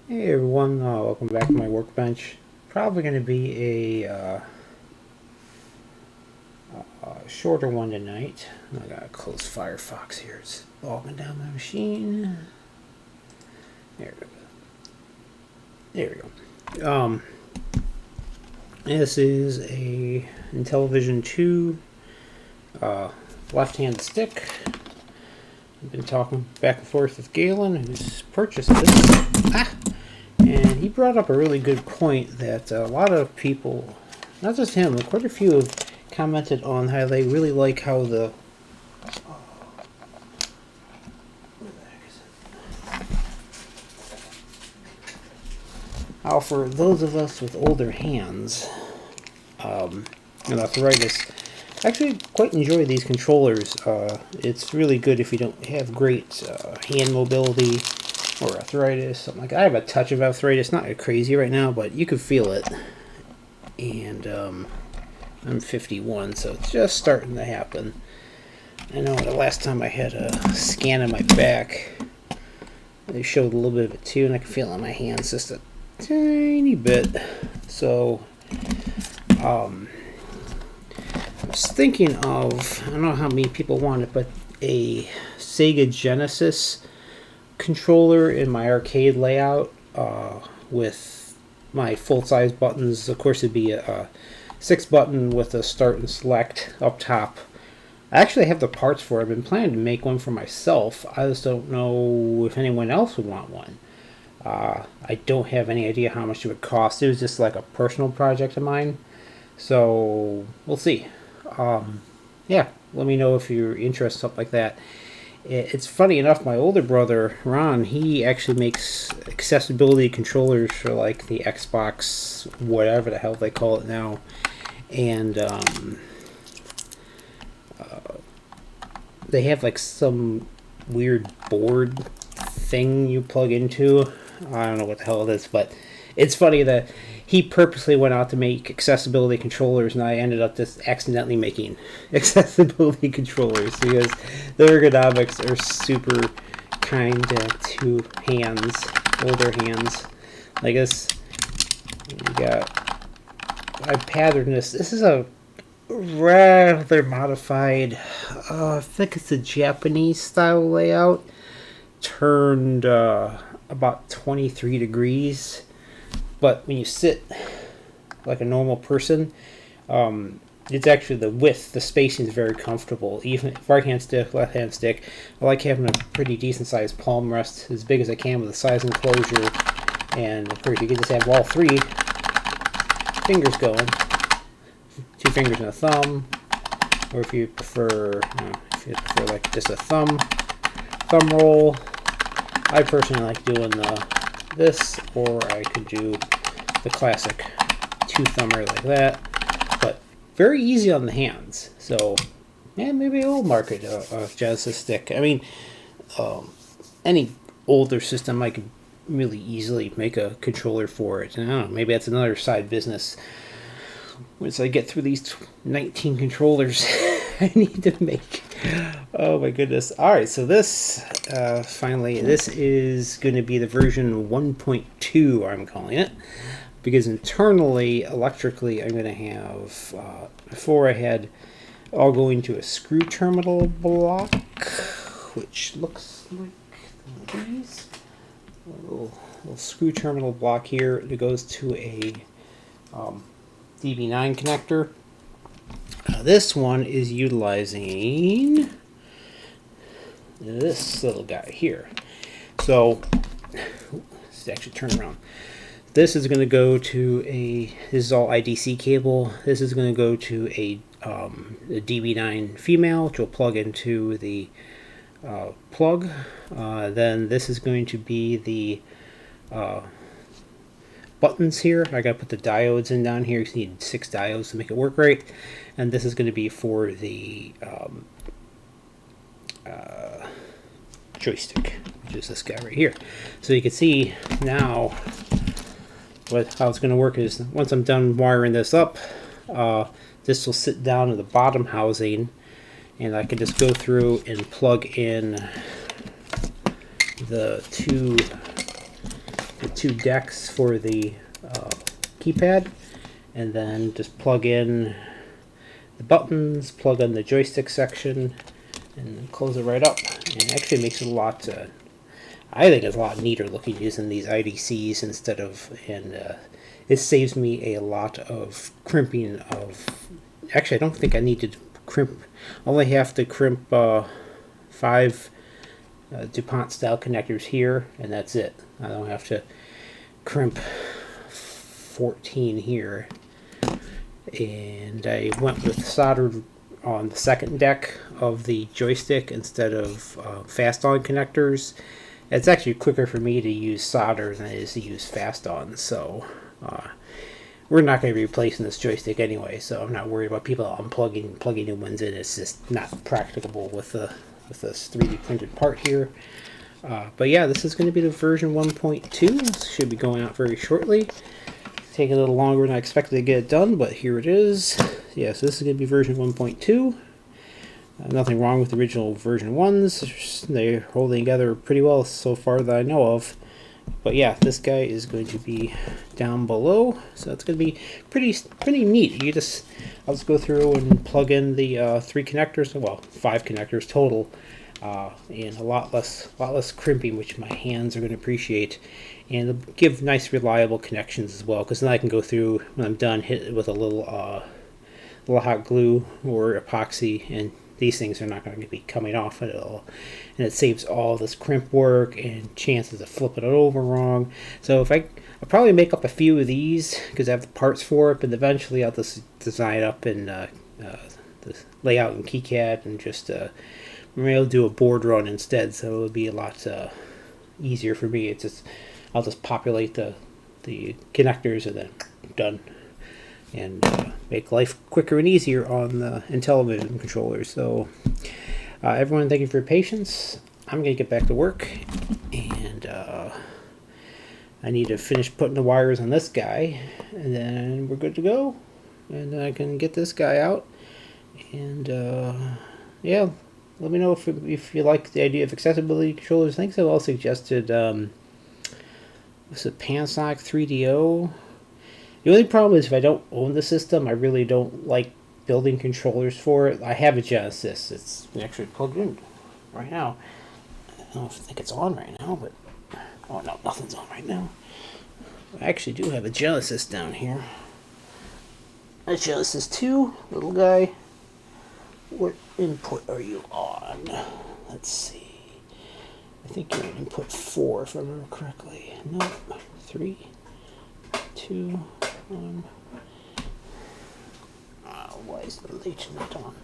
Hey everyone, welcome back to my workbench. Probably going to be a shorter one tonight. I gotta close Firefox here. It's bogging down my machine. There we go. There we go. This is a IntelliVIsion True left-hand stick. I've been talking back and forth with Galen, who's purchased this. And he brought up a really good point that a lot of people, not just him, but quite a few have commented on how they really like how the how for those of us with older hands and arthritis, actually quite enjoy these controllers. It's really good if you don't have great hand mobility or arthritis, something like that. I have a touch of arthritis, not crazy right now, but you can feel it. And I'm 51, so it's just starting to happen. I know the last time I had a scan of my back, they showed a little bit of it too, and I can feel it on my hands just a tiny bit. So I was thinking of, I don't know how many people want it, but a Sega Genesis controller in my arcade layout with my full-size buttons. Of course, it'd be a 6-button with a start and select up top. I actually have the parts for it. I've been planning to make one for myself. I just don't know if anyone else would want one. I don't have any idea how much it would cost. It was just like a personal project of mine. So we'll see. Yeah, let me know if you're interested in something like that. It's funny enough, my older brother, Ron, he actually makes accessibility controllers for like the Xbox, whatever the hell they call it now. And they have like some weird board thing you plug into. I don't know what the hell it is, but it's funny that he purposely went out to make accessibility controllers, and I ended up just accidentally making accessibility controllers because the ergonomics are super kind to hands, older hands. I guess you got, I patterned this. This is a rather modified, I think it's a Japanese style layout, turned about 23 degrees. But when you sit like a normal person, it's actually the width, the spacing is very comfortable. Even right hand stick, left hand stick. I like having a pretty decent sized palm rest, as big as I can with a size enclosure. And of course, you can just have all 3 fingers going. 2 fingers and a thumb, or if you prefer, like just a thumb roll. I personally like doing this, or I could do the classic 2-thumber like that, but very easy on the hands. So yeah, maybe I will market a Genesis stick. I mean, any older system I could really easily make a controller for it. And I don't know, maybe that's another side business. Once I get through these 19 controllers I need to make. Oh my goodness. Alright, so this, finally, this is going to be the version 1.2, I'm calling it. Because internally, electrically, I'm going to have, before I had, all going to a screw terminal block, which looks like these. A little screw terminal block here that goes to a DB9 connector. This one is utilizing this little guy here. So let's actually turn around. This is going to go to this is all IDC cable. This is going to go to a DB9 female, which will plug into the plug. Then this is going to be the buttons here. I gotta put the diodes in down here. You need 6 diodes to make it work right. And this is going to be for the joystick, which is this guy right here. So you can see now how it's going to work is once I'm done wiring this up, this will sit down in the bottom housing, and I can just go through and plug in the 2 decks for the keypad, and then just plug in the buttons, plug in the joystick section, and close it right up. And it actually makes it a lot, I think it's a lot neater looking using these IDCs instead of, and it saves me a lot of crimping of, actually I don't think I need to crimp, I only have to crimp 5 DuPont style connectors here, and that's it. I don't have to crimp 14 here. And I went with soldered on the second deck of the joystick instead of fast on connectors. It's actually quicker for me to use solder than it is to use fast on, so we're not going to be replacing this joystick anyway, so I'm not worried about people unplugging and plugging new ones in. It's just not practicable with this 3D printed part here. But yeah, this is going to be the version 1.2. This should be going out very shortly. Take a little longer than I expected to get it done, but here it is. Yeah, so this is going to be version 1.2. Nothing wrong with the original version 1s. They're holding together pretty well so far that I know of. But yeah, this guy is going to be down below, so it's going to be pretty neat. I'll just go through and plug in the 3 connectors, well, 5 connectors total, and a lot less crimping, which my hands are going to appreciate, and it'll give nice reliable connections as well. Because then I can go through when I'm done, hit it with a little hot glue or epoxy, and these things are not going to be coming off at all, and it saves all this crimp work and chances of flipping it over wrong. So I'll probably make up a few of these because I have the parts for it, but eventually I'll just design up in the layout in KiCad and just maybe I'll do a board run instead, so it'll be a lot easier for me. I'll just populate the connectors and then done. And make life quicker and easier on the IntelliVIsion controllers. So everyone, thank you for your patience. I'm going to get back to work, and I need to finish putting the wires on this guy, and then we're good to go, and I can get this guy out. And yeah, let me know if you like the idea of accessibility controllers. I think I've all suggested what's it, Panasonic 3DO. The only problem is if I don't own the system, I really don't like building controllers for it. I have a Genesis. It's actually plugged in right now. I don't think it's on right now, but oh no, nothing's on right now. I actually do have a Genesis down here. A Genesis 2, little guy. What input are you on? Let's see. I think you're in input 4 if I remember correctly. Nope. 3, 2, 1. Why is the leech not on?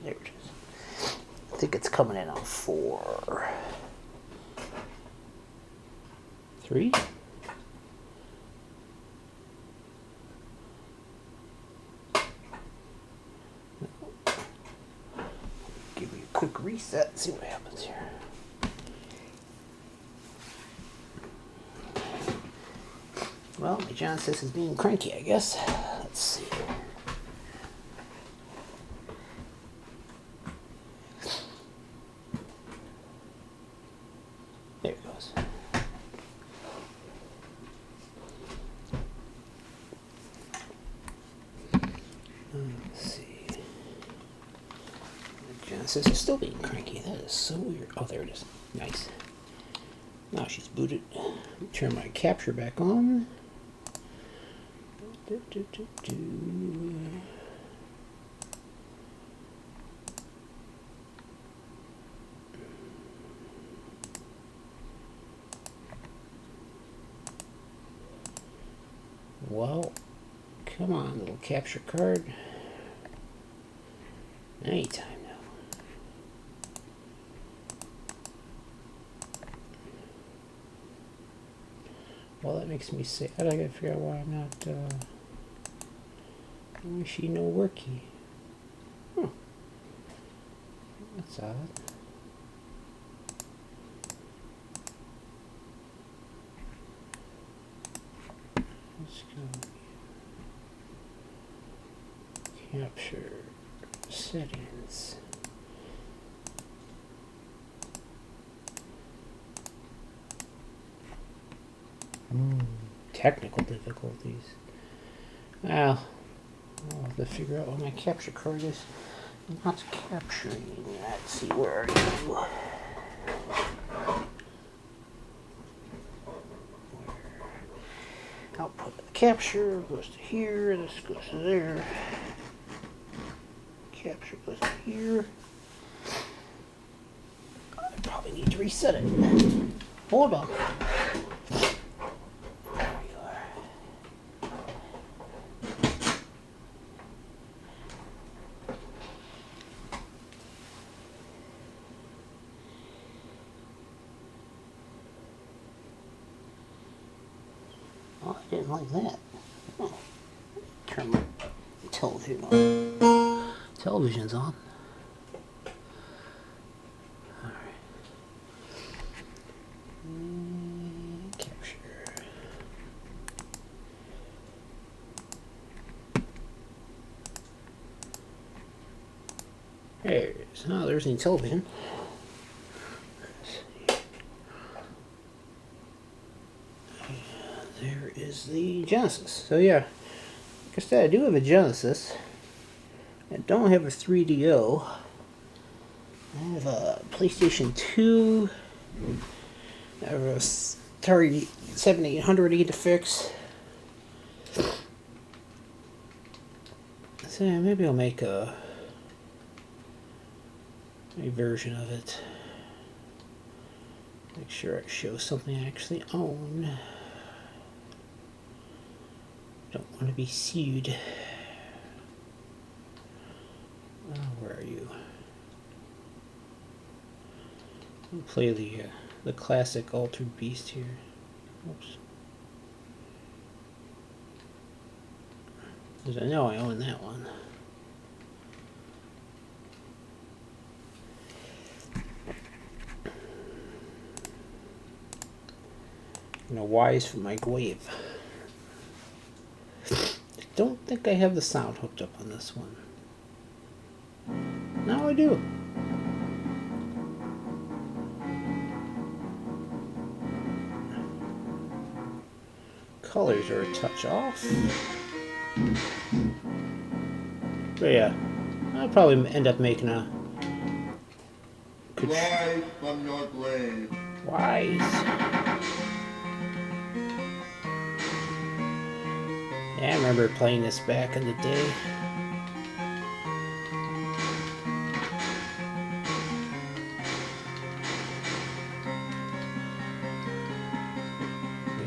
There it is. I think it's coming in on 4. 3. Give me a quick reset, see what happens here. Well, my Genesis is being cranky, I guess. Let's see. There it goes. Let's see. The Genesis is still being cranky. That is so weird. Oh, there it is. Nice. Now she's booted. Turn my capture back on. Well, come on, little capture card. Anytime now. Well, that makes me sad. I gotta figure out why I'm not, why is she no worky? Huh. That's odd. Let's go. Capture settings. Technical difficulties. Well, I'll have to figure out what my capture card is. Not capturing. Let's see, where are you? Output of the capture goes to here. This goes to there. Capture goes to here. I probably need to reset it. Hold on. There you are. Oh, I didn't like that. Oh. Turn my television on. Television's on. Capture. There's there's the television. There is the Genesis. So yeah, like I said, I do have a Genesis. I don't have a 3DO. I have a PlayStation 2. I have a Atari 7800 to fix. So yeah, maybe I'll make a version of it. Make sure I show something I actually own. Don't want to be sued. Oh, where are you? I'll play the classic Altered Beast here. Oops. Because I know I own that one. And a Wise for microwave. I don't think I have the sound hooked up on this one. No, I do. Colors are a touch off. But yeah, I'll probably end up making a... Rise from your grave. Wise. Yeah, I remember playing this back in the day.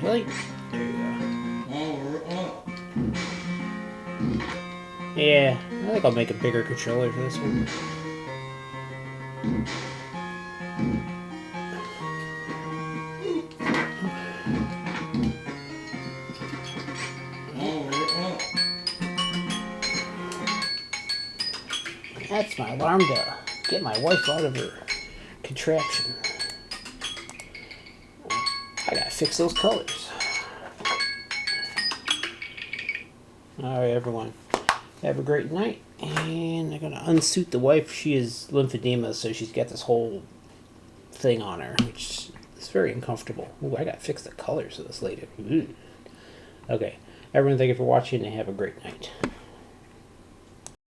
Really? There you go. Yeah, I think I'll make a bigger controller for this one. That's my alarm to get my wife out of her contraction. I gotta fix those colors. Alright, everyone. Have a great night. And I'm gonna unsuit the wife. She is lymphedema, so she's got this whole thing on her, which is very uncomfortable. Ooh, I gotta fix the colors of this lady. Ooh. Okay. Everyone, thank you for watching and have a great night.